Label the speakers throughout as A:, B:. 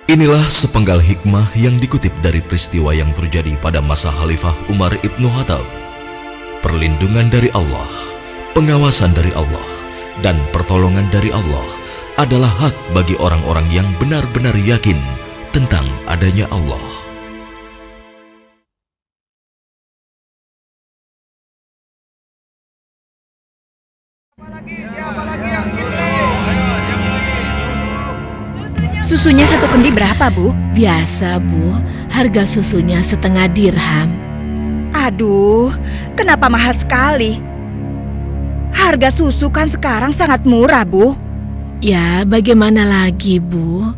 A: Inilah sepenggal hikmah yang dikutip dari peristiwa yang terjadi pada masa Khalifah Umar ibnu Khattab. Perlindungan dari Allah, pengawasan dari Allah, dan pertolongan dari Allah adalah hak bagi orang-orang yang benar-benar yakin tentang adanya Allah.
B: Susunya satu kendi berapa, Bu?
C: Biasa, Bu. Harga susunya setengah dirham.
B: Aduh, kenapa mahal sekali? Harga susu kan sekarang sangat murah, Bu.
C: Ya, bagaimana lagi, Bu?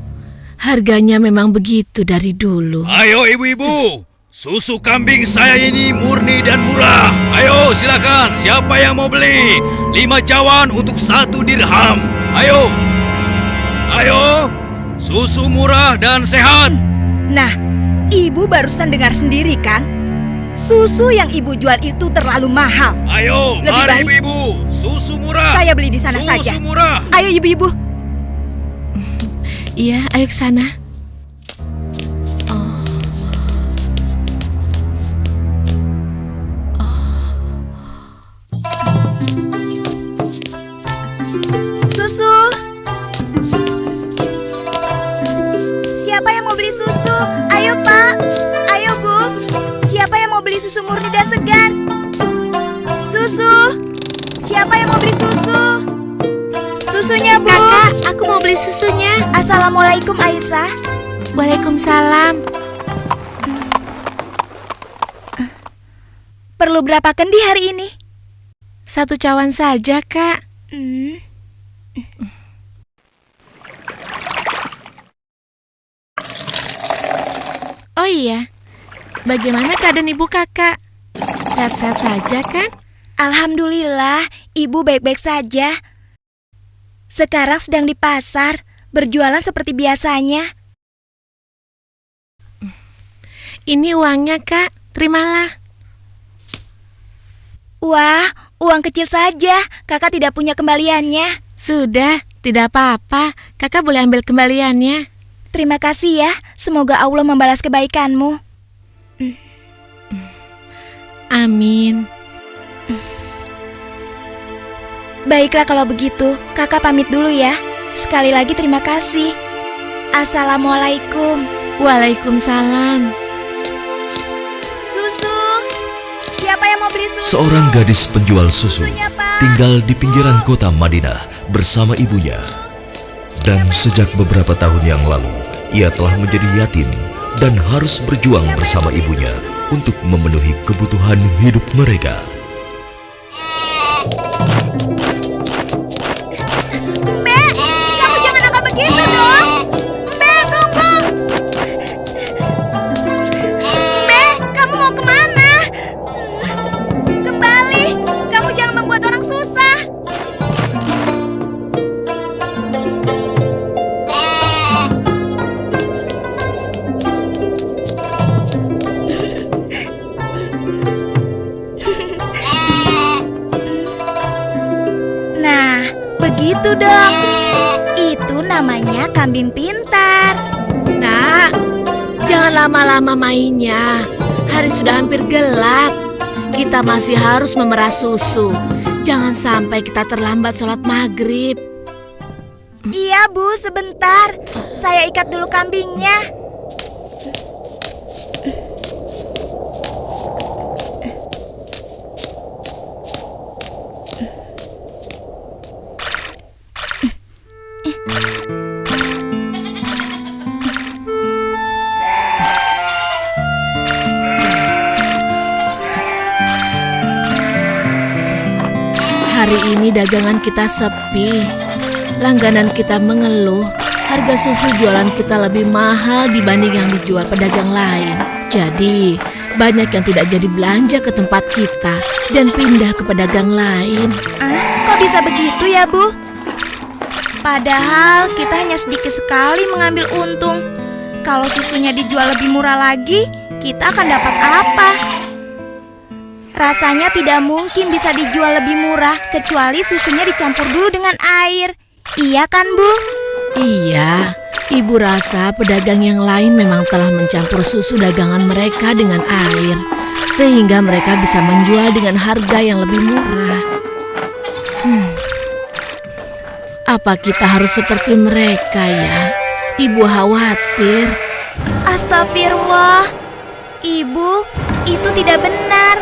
C: Harganya memang begitu dari dulu.
D: Ayo ibu-ibu, susu kambing saya ini murni dan murah. Ayo silakan, siapa yang mau beli? 5 cawan untuk 1 dirham. Ayo, ayo, susu murah dan sehat.
B: Nah, Ibu barusan dengar sendiri kan? Susu yang Ibu jual itu terlalu mahal.
D: Ayo,
B: Lebih
D: mari
B: baik
D: ibu-ibu, susu murah.
B: saya beli di sana saja.
D: Susu murah.
B: Ayo ibu-ibu.
C: Iya, ayo ke sana.
B: Susu. Siapa yang mau beli susu? Ayo Pak. Ayo Bu. Siapa yang mau beli susu murni dan segar? Susu. Siapa yang mau beli susu? Susunya Bu.
C: Kakak, aku mau beli susunya.
B: Assalamualaikum Aisyah.
C: Waalaikumsalam.
B: Perlu berapa kendi hari ini?
C: 1 cawan saja, Kak. Oh iya, bagaimana keadaan ibu kakak? Sehat-sehat saja kan?
B: Alhamdulillah, Ibu baik-baik saja. Sekarang sedang di pasar, berjualan seperti biasanya.
C: Ini uangnya, Kak. Terimalah.
B: Wah, uang kecil saja. Kakak tidak punya kembaliannya.
C: Sudah, tidak apa-apa. Kakak boleh ambil kembaliannya.
B: Terima kasih ya. Semoga Allah membalas kebaikanmu.
C: Amin.
B: Baiklah kalau begitu, kakak pamit dulu ya. Sekali lagi terima kasih. Assalamualaikum.
C: Waalaikumsalam.
B: Susu. Siapa yang mau beli susu?
A: Seorang gadis penjual susu
B: Susunya, Pak.
A: tinggal di pinggiran kota Madinah bersama ibunya. Dan sejak beberapa tahun yang lalu, ia telah menjadi yatim dan harus berjuang bersama ibunya untuk memenuhi kebutuhan hidup mereka.
B: Mbak, kamu jangan nakal begitu dong. Mbak, tunggu. Mbak, kamu mau kemana? Kembali, kamu jangan membuat orang susah. Nah, begitu dong. Itu namanya kambing pintar.
C: Nak, jangan lama-lama mainnya. Hari sudah hampir gelap. Kita masih harus memerah susu. Jangan sampai kita terlambat sholat maghrib.
B: Iya, Bu, sebentar. Saya ikat dulu kambingnya.
C: Hari ini dagangan kita sepi. Langganan kita mengeluh. Harga susu jualan kita lebih mahal dibanding yang dijual pedagang lain. Jadi, banyak yang tidak jadi belanja ke tempat kita dan pindah ke pedagang lain.
B: Kok bisa begitu ya, Bu? Padahal kita hanya sedikit sekali mengambil untung. Kalau susunya dijual lebih murah lagi, kita akan dapat apa? Rasanya tidak mungkin bisa dijual lebih murah kecuali susunya dicampur dulu dengan air. Iya kan, Bu?
C: Iya, Ibu rasa pedagang yang lain memang telah mencampur susu dagangan mereka dengan air, sehingga mereka bisa menjual dengan harga yang lebih murah. Apa kita harus seperti mereka ya? Ibu khawatir.
B: Astagfirullah. Ibu, itu tidak benar.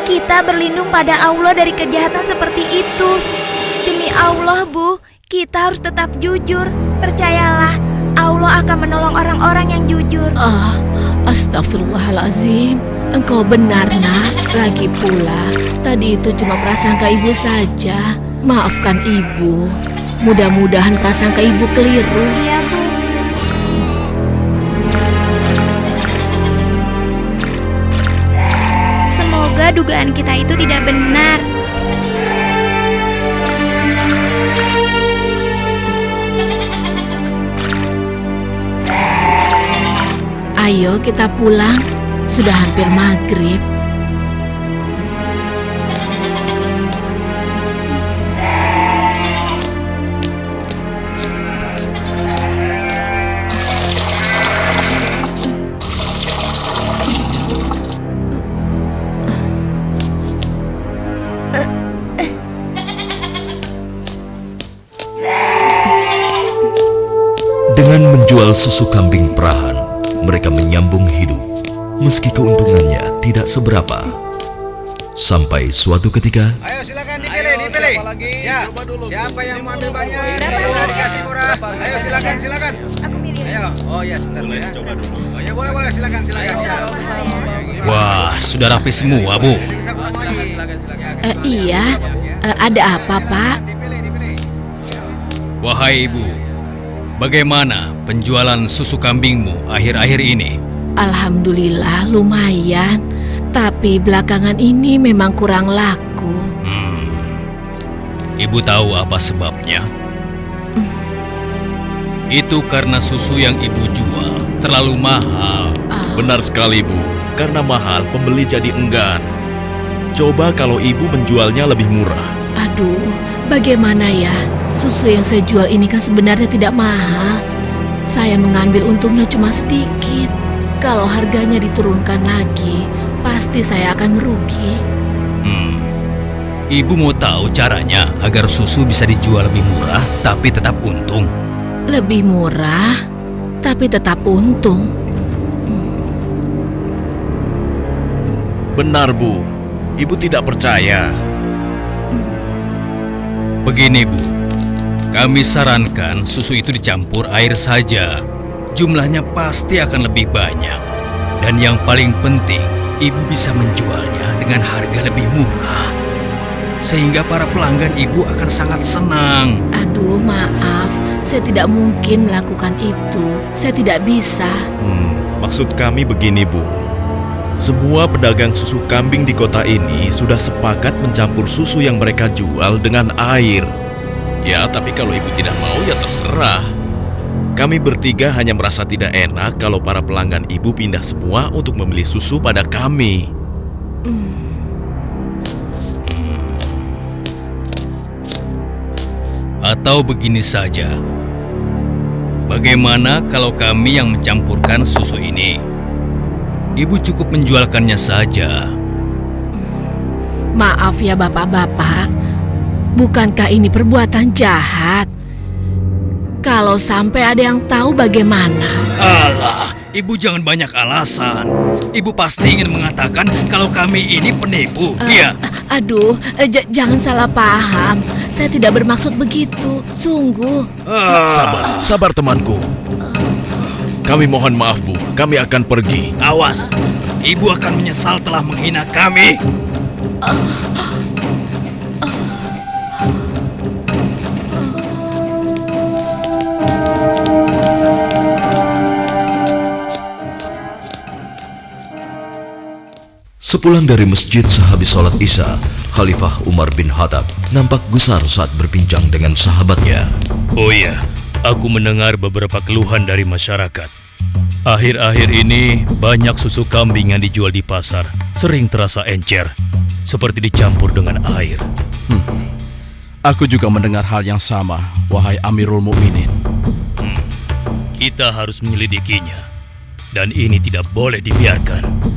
B: Kita berlindung pada Allah dari kejahatan seperti itu. Demi Allah, Bu, kita harus tetap jujur. Percayalah, Allah akan menolong orang-orang yang jujur.
C: Astagfirullahalazim. Engkau benar, Nak. Lagi pula, tadi itu cuma prasangka ibu saja. Maafkan ibu. Mudah-mudahan prasangka ibu keliru.
B: Iya, Bu. Semoga dugaan kita itu tidak benar.
C: Ayo kita pulang. Sudah hampir maghrib.
A: Dengan menjual susu kambing perahan, mereka menyambung hidup, meski keuntungannya tidak seberapa. Sampai suatu ketika,
E: Ayo silakan dipilih. Ya, siapa yang mau ambil banyak? Bisa dikasih murah. Ayo silakan.
B: Aku milih.
E: Ayo. Oh ya, sebentar ya. Oh ya, boleh silakan. Ya.
D: Wah, sudah rapi semua, Bu.
E: Bisa kurang lagi.
C: Iya, ada apa, Pak?
E: Dipilih.
D: Wahai Ibu, bagaimana penjualan susu kambingmu akhir-akhir ini?
C: Alhamdulillah lumayan, tapi belakangan ini memang kurang laku.
D: Ibu tahu apa sebabnya? Itu karena susu yang ibu jual terlalu mahal.
F: Benar sekali, Bu. Karena mahal, pembeli jadi enggan. Coba kalau ibu menjualnya lebih murah.
C: Aduh, bagaimana ya? Susu yang saya jual ini kan sebenarnya tidak mahal. Saya mengambil untungnya cuma sedikit. Kalau harganya diturunkan lagi, pasti saya akan merugi.
D: Ibu mau tahu caranya agar susu bisa dijual lebih murah tapi tetap untung?
C: Lebih murah, tapi tetap untung.
F: Benar, Bu. Ibu tidak percaya.
D: Begini, Bu. Kami sarankan susu itu dicampur air saja. Jumlahnya pasti akan lebih banyak. Dan yang paling penting, ibu bisa menjualnya dengan harga lebih murah. Sehingga para pelanggan ibu akan sangat senang.
C: Aduh, maaf. Saya tidak mungkin melakukan itu. Saya tidak bisa.
F: Maksud kami begini, Bu. Semua pedagang susu kambing di kota ini sudah sepakat mencampur susu yang mereka jual dengan air. Ya, tapi kalau ibu tidak mau ya terserah. Kami bertiga hanya merasa tidak enak kalau para pelanggan ibu pindah semua untuk membeli susu pada kami.
D: Atau begini saja. Bagaimana kalau kami yang mencampurkan susu ini? Ibu cukup menjualkannya saja.
C: Maaf ya bapak-bapak. Bukankah ini perbuatan jahat? Kalau sampai ada yang tahu bagaimana?
D: Alah, ibu jangan banyak alasan. Ibu pasti ingin mengatakan kalau kami ini penipu, iya?
C: Aduh, jangan salah paham. Saya tidak bermaksud begitu, sungguh.
F: Sabar temanku. Kami mohon maaf, Bu. Kami akan pergi.
D: Awas, ibu akan menyesal telah menghina kami.
A: Sepulang dari masjid sehabis sholat Isya, Khalifah Umar bin Khattab nampak gusar saat berbincang dengan sahabatnya.
D: Oh iya, aku mendengar beberapa keluhan dari masyarakat. Akhir-akhir ini banyak susu kambing yang dijual di pasar sering terasa encer, seperti dicampur dengan air.
G: Aku juga mendengar hal yang sama, wahai Amirul Mukminin.
D: Kita harus menyelidikinya. Dan ini tidak boleh dibiarkan.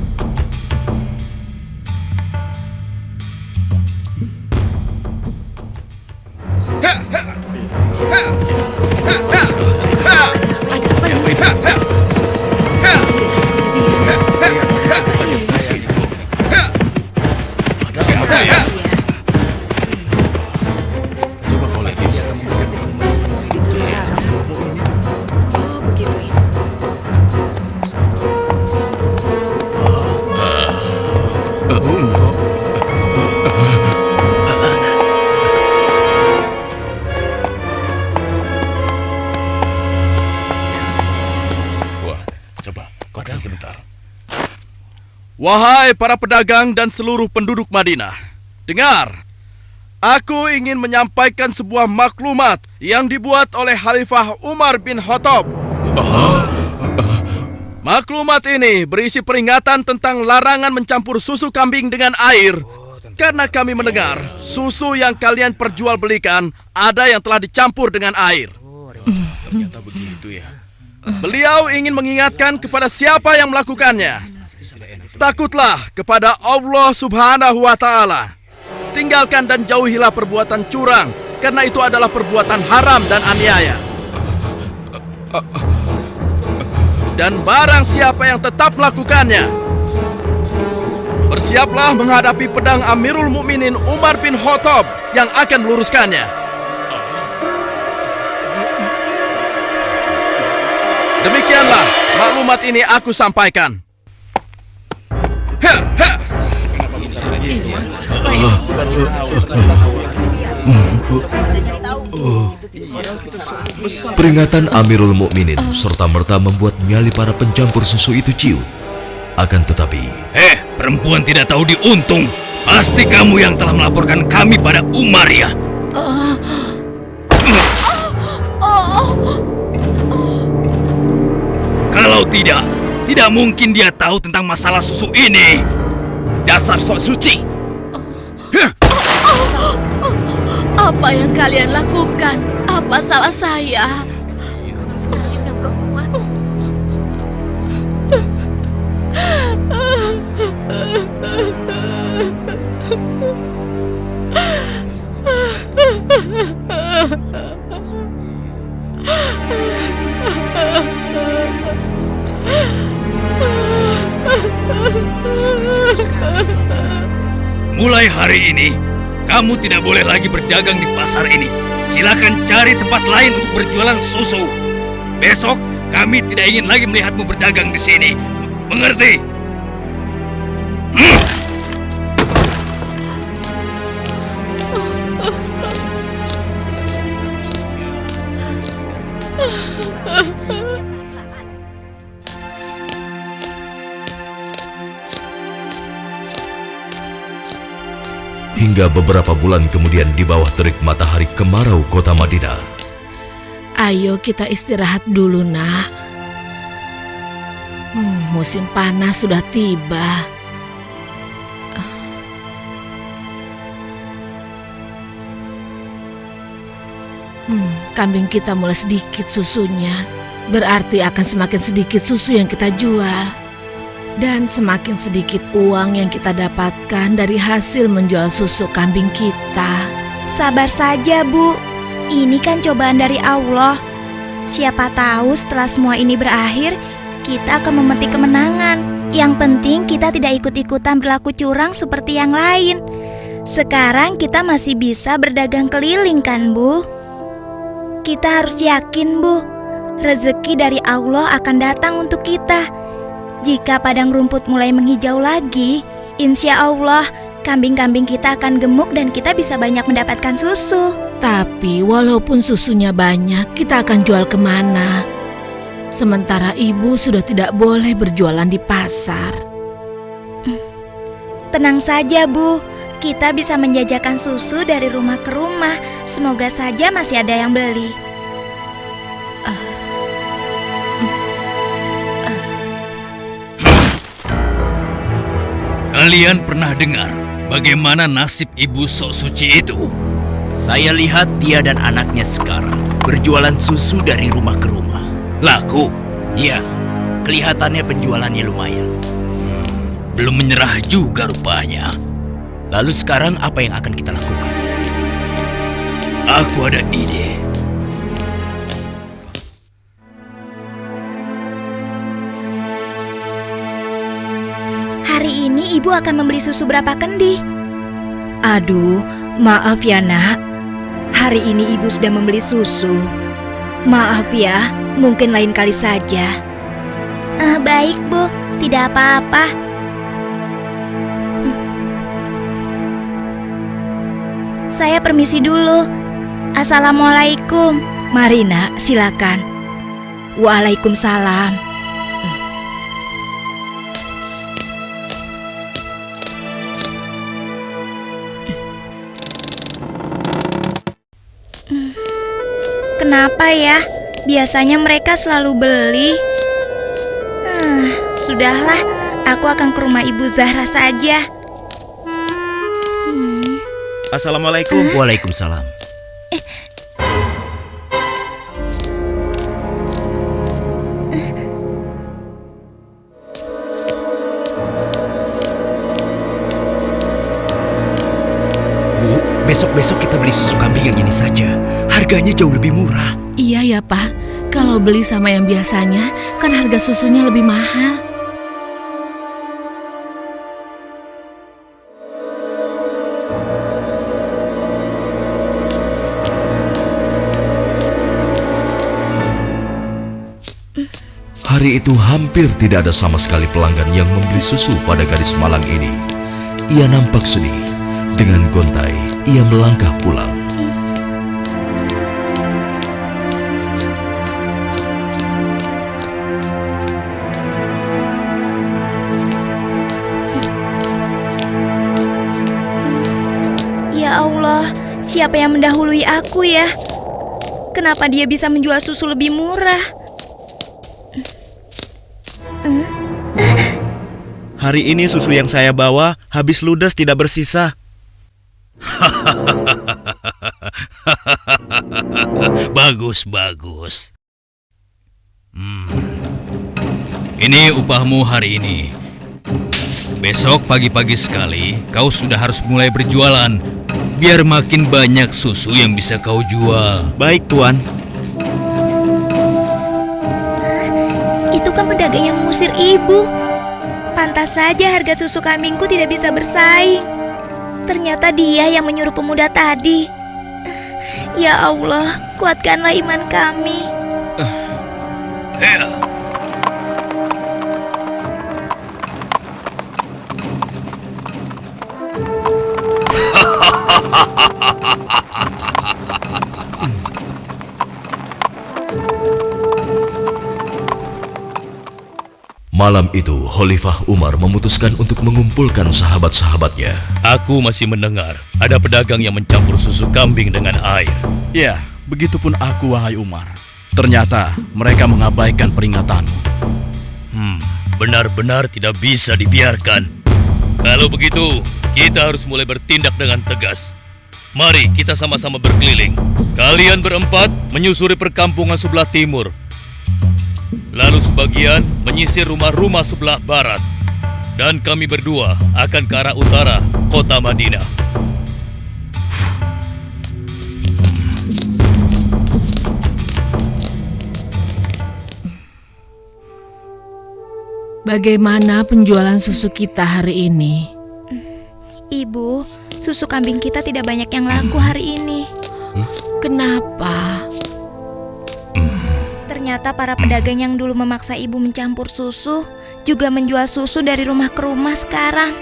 F: Wahai para pedagang dan seluruh penduduk Madinah, dengar, aku ingin menyampaikan sebuah maklumat yang dibuat oleh Khalifah Umar bin Khattab. Maklumat ini berisi peringatan tentang larangan mencampur susu kambing dengan air. Karena kami mendengar susu yang kalian perjualbelikan ada yang telah dicampur dengan air.
D: Ternyata begitu ya.
F: Beliau ingin mengingatkan kepada siapa yang melakukannya. Takutlah kepada Allah Subhanahu wa Ta'ala. Tinggalkan dan jauhilah perbuatan curang, karena itu adalah perbuatan haram dan aniaya. Dan barang siapa yang tetap melakukannya, bersiaplah menghadapi pedang Amirul Mukminin Umar bin Khattab yang akan meluruskannya. Demikianlah maklumat ini aku sampaikan.
A: Peringatan Amirul Mukminin serta-merta membuat nyali para pencampur susu itu ciut. Akan tetapi,
D: Perempuan tidak tahu diuntung. Pasti kamu yang telah melaporkan kami pada Umar ya. Kalau tidak mungkin dia tahu tentang masalah susu ini. Dasar sok suci.
C: Apa yang kalian lakukan? Apa salah saya? Perempuan.
D: Mulai hari ini, kamu tidak boleh lagi berdagang di pasar ini. Silakan cari tempat lain untuk berjualan susu. Besok, kami tidak ingin lagi melihatmu berdagang di sini. Mengerti?
A: hingga beberapa bulan kemudian di bawah terik matahari kemarau kota Madinah.
C: Ayo kita istirahat dulu, nak. Musim panas sudah tiba. Kambing kita mulai sedikit susunya. Berarti akan semakin sedikit susu yang kita jual. Dan semakin sedikit uang yang kita dapatkan dari hasil menjual susu kambing kita.
B: Sabar saja, Bu. Ini kan cobaan dari Allah. Siapa tahu setelah semua ini berakhir, kita akan memetik kemenangan. Yang penting kita tidak ikut-ikutan berlaku curang seperti yang lain. Sekarang kita masih bisa berdagang keliling kan, Bu? Kita harus yakin, Bu. Rezeki dari Allah akan datang untuk kita. Jika padang rumput mulai menghijau lagi, insya Allah kambing-kambing kita akan gemuk dan kita bisa banyak mendapatkan susu.
C: Tapi walaupun susunya banyak, kita akan jual kemana? Sementara ibu sudah tidak boleh berjualan di pasar.
B: Tenang saja, Bu. Kita bisa menjajakan susu dari rumah ke rumah. Semoga saja masih ada yang beli.
D: Kalian pernah dengar bagaimana nasib ibu sok suci itu?
G: Saya lihat dia dan anaknya sekarang berjualan susu dari rumah ke rumah.
D: Laku?
G: Iya, kelihatannya penjualannya lumayan.
D: Belum menyerah juga rupanya.
G: Lalu sekarang apa yang akan kita lakukan?
D: Aku ada ide.
B: Hari ini ibu akan membeli susu berapa kendi? Aduh, maaf ya nak. Hari ini ibu sudah membeli susu. Maaf ya, mungkin lain kali saja. Baik bu, tidak apa-apa. Saya permisi dulu. Assalamualaikum. Mari nak, silakan. Waalaikumsalam. Kenapa ya? Biasanya mereka selalu beli. Sudahlah, aku akan ke rumah Ibu Zahra saja.
G: Assalamualaikum. Waalaikumsalam. Bu, besok-besok kita beli susu kambing yang ini saja. Harganya jauh lebih murah.
C: Iya ya Pak, kalau beli sama yang biasanya kan harga susunya lebih mahal.
A: Hari itu hampir tidak ada sama sekali pelanggan yang membeli susu pada gadis malang ini. Ia nampak sedih. Dengan gontai, ia melangkah pulang.
B: Ya Allah, siapa yang mendahului aku ya? Kenapa dia bisa menjual susu lebih murah?
F: Hari ini susu yang saya bawa habis ludes tidak bersisa.
D: Bagus, bagus. Ini upahmu hari ini. Besok pagi-pagi sekali kau sudah harus mulai berjualan, biar makin banyak susu yang bisa kau jual.
F: Baik, Tuan.
B: Itu kan pedagang yang mengusir ibu. Pantas saja harga susu kambingku tidak bisa bersaing. Ternyata dia yang menyuruh pemuda tadi. Ya Allah, kuatkanlah iman kami.
A: Malam itu, Khalifah Umar memutuskan untuk mengumpulkan sahabat-sahabatnya.
D: Aku masih mendengar ada pedagang yang mencampur susu kambing dengan air.
H: Ya, begitupun aku, wahai Umar. Ternyata mereka mengabaikan peringatanmu.
D: Benar-benar tidak bisa dibiarkan. Kalau begitu, kita harus mulai bertindak dengan tegas. Mari kita sama-sama berkeliling. Kalian berempat menyusuri perkampungan sebelah timur. Lalu sebagian menyisir rumah-rumah sebelah barat. Dan kami berdua akan ke arah utara, kota Madinah.
C: Bagaimana penjualan susu kita hari ini?
B: Ibu, susu kambing kita tidak banyak yang laku hari ini.
C: Kenapa?
B: Ternyata para pedagang yang dulu memaksa ibu mencampur susu juga menjual susu dari rumah ke rumah sekarang.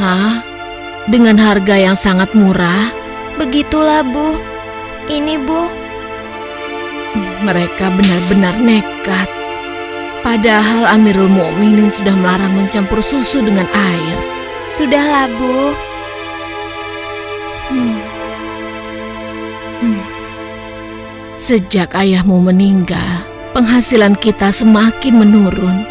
C: Hah? Dengan harga yang sangat murah?
B: Begitulah, Bu. Ini, Bu.
C: Mereka benar-benar nekat. Padahal Amirul Mukminin sudah melarang mencampur susu dengan air.
B: Sudahlah, Bu.
C: Sejak ayahmu meninggal, penghasilan kita semakin menurun.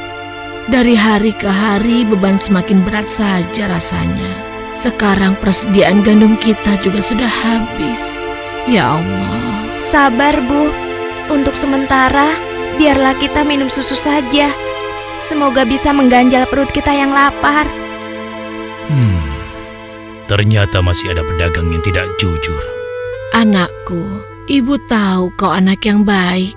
C: Dari hari ke hari beban semakin berat saja rasanya. Sekarang persediaan gandum kita juga sudah habis. Ya Allah.
B: Sabar, Bu. Untuk sementara, biarlah kita minum susu saja. Semoga bisa mengganjal perut kita yang lapar.
D: Ternyata masih ada pedagang yang tidak jujur.
C: Anakku, ibu tahu kau anak yang baik.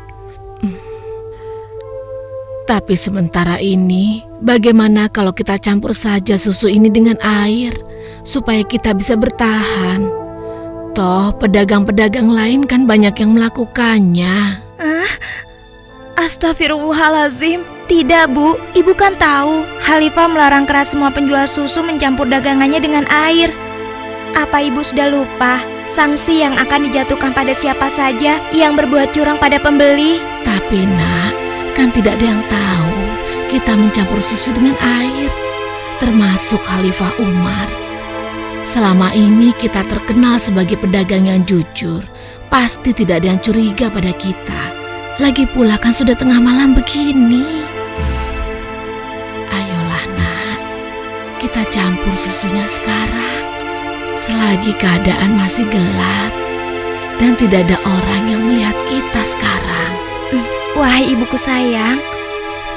C: Tapi sementara ini, bagaimana kalau kita campur saja susu ini dengan air, supaya kita bisa bertahan? Toh, pedagang-pedagang lain kan banyak yang melakukannya.
B: Astagfirullahalazim. Tidak, Bu. Ibu kan tahu, Khalifah melarang keras semua penjual susu mencampur dagangannya dengan air. Apa ibu sudah lupa sanksi yang akan dijatuhkan pada siapa saja yang berbuat curang pada pembeli?
C: Tapi nak, kan tidak ada yang tahu kita mencampur susu dengan air, termasuk Khalifah Umar. Selama ini kita terkenal sebagai pedagang yang jujur. Pasti tidak ada yang curiga pada kita. Lagi pula kan sudah tengah malam begini. Ayolah nak, kita campur susunya sekarang. Selagi keadaan masih gelap dan tidak ada orang yang melihat kita sekarang.
B: Wahai ibuku sayang,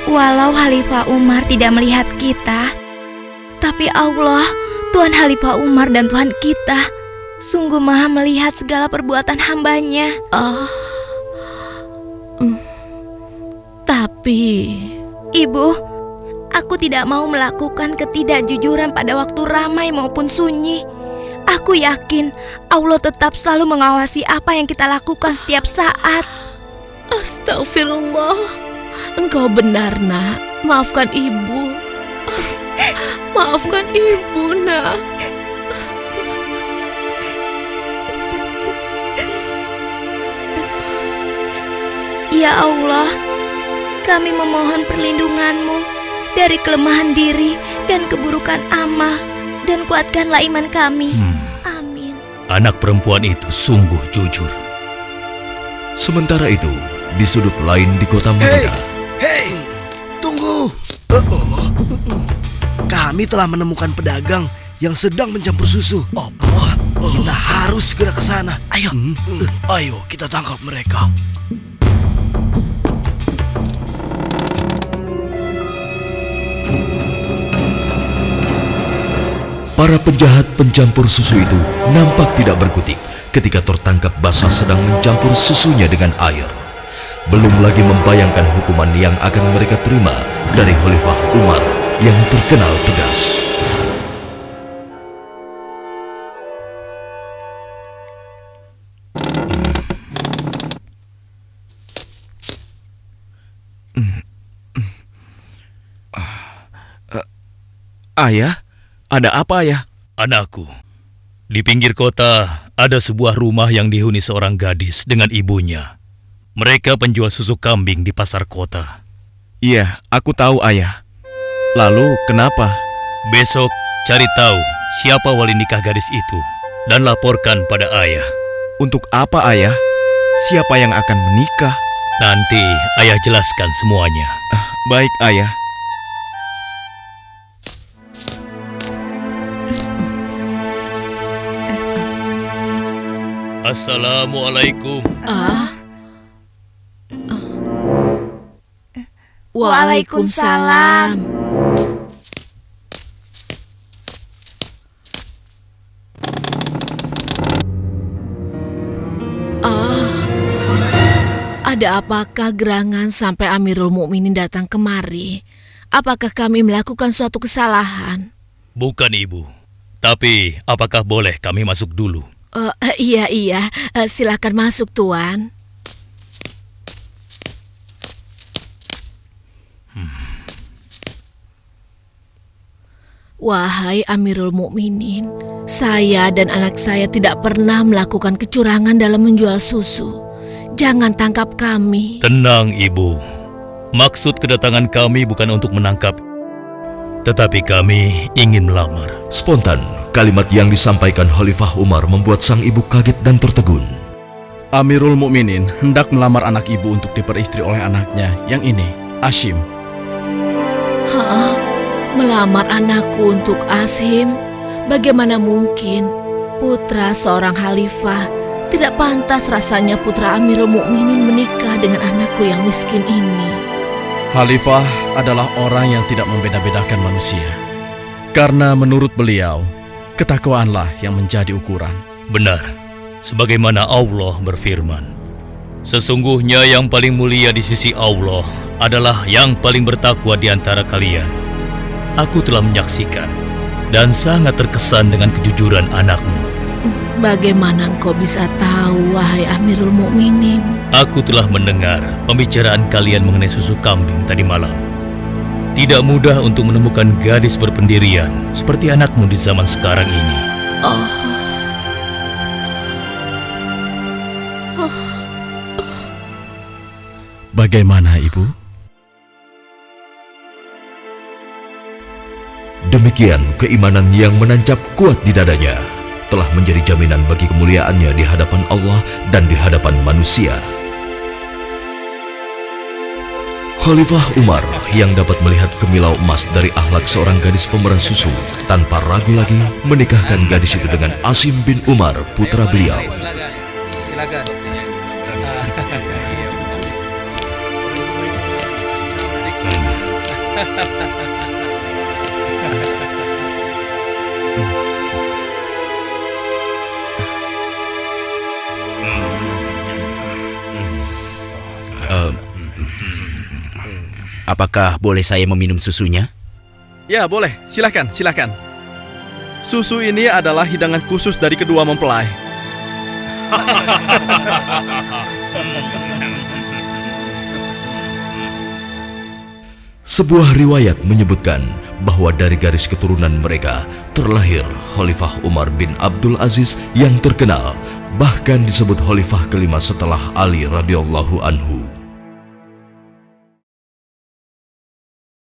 B: walau Khalifah Umar tidak melihat kita, tapi Allah, Tuhan Khalifah Umar dan Tuhan kita, sungguh maha melihat segala perbuatan hambanya.
C: Tapi
B: Ibu, aku tidak mau melakukan ketidakjujuran pada waktu ramai maupun sunyi. Aku yakin Allah tetap selalu mengawasi apa yang kita lakukan setiap saat.
C: Astagfirullah, engkau benar nak. Maafkan ibu. Maafkan ibu nak.
B: Ya Allah, kami memohon perlindungan-Mu dari kelemahan diri dan keburukan amal, dan kuatkanlah iman kami. Amin.
D: Anak perempuan itu sungguh jujur.
A: Sementara itu, di sudut lain di kota Madinah.
I: Hei, tunggu. Kami telah menemukan pedagang yang sedang mencampur susu. Kita harus segera ke sana. Ayo kita tangkap mereka.
A: Para penjahat pencampur susu itu nampak tidak berkutik ketika tertangkap basah sedang mencampur susunya dengan air. Belum lagi membayangkan hukuman yang akan mereka terima dari Khalifah Umar yang terkenal tegas.
F: Ayah? Ada apa ya?
D: Anakku, di pinggir kota ada sebuah rumah yang dihuni seorang gadis dengan ibunya. Mereka penjual susu kambing di pasar kota.
F: Iya, aku tahu ayah. Lalu kenapa?
D: Besok cari tahu siapa wali nikah gadis itu dan laporkan pada ayah.
F: Untuk apa ayah? Siapa yang akan menikah?
D: Nanti ayah jelaskan semuanya.
F: Baik ayah.
D: Assalamualaikum.
C: Waalaikumsalam. Ada apakah gerangan sampai Amirul Mukminin datang kemari? Apakah kami melakukan suatu kesalahan?
D: Bukan ibu. Tapi apakah boleh kami masuk dulu?
C: Iya, silakan masuk tuan. Wahai Amirul Mukminin, saya dan anak saya tidak pernah melakukan kecurangan dalam menjual susu. Jangan tangkap kami.
D: Tenang ibu. Maksud kedatangan kami bukan untuk menangkap, tetapi kami ingin melamar.
A: Spontan, kalimat yang disampaikan Khalifah Umar membuat sang ibu kaget dan tertegun.
H: Amirul Mukminin hendak melamar anak ibu untuk diperistri oleh anaknya yang ini, Ashim.
C: Melamar anakku untuk Ashim? Bagaimana mungkin putra seorang khalifah Tidak pantas rasanya putra Amirul Mukminin menikah dengan anakku yang miskin ini.
H: Khalifah adalah orang yang tidak membeda-bedakan manusia. Karena menurut beliau, ketakwaanlah yang menjadi ukuran.
D: Benar, sebagaimana Allah berfirman, sesungguhnya yang paling mulia di sisi Allah adalah yang paling bertakwa di antara kalian. Aku telah menyaksikan dan sangat terkesan dengan kejujuran anakmu.
C: Bagaimana engkau bisa tahu, wahai Amirul Mukminin?
D: Aku telah mendengar pembicaraan kalian mengenai susu kambing tadi malam. Tidak mudah untuk menemukan gadis berpendirian seperti anakmu di zaman sekarang ini.
H: Bagaimana, Ibu?
A: Demikian keimanan yang menancap kuat di dadanya telah menjadi jaminan bagi kemuliaannya di hadapan Allah dan di hadapan manusia. Khalifah Umar yang dapat melihat kemilau emas dari akhlak seorang gadis pemerah susu tanpa ragu lagi menikahkan gadis itu dengan Asim bin Umar, putra beliau.
E: Silakan.
G: Apakah boleh saya meminum susunya?
H: Ya, boleh. Silakan, silakan. Susu ini adalah hidangan khusus dari kedua mempelai.
A: Sebuah riwayat menyebutkan bahwa dari garis keturunan mereka terlahir Khalifah Umar bin Abdul Aziz yang terkenal, bahkan disebut khalifah kelima setelah Ali radhiyallahu anhu.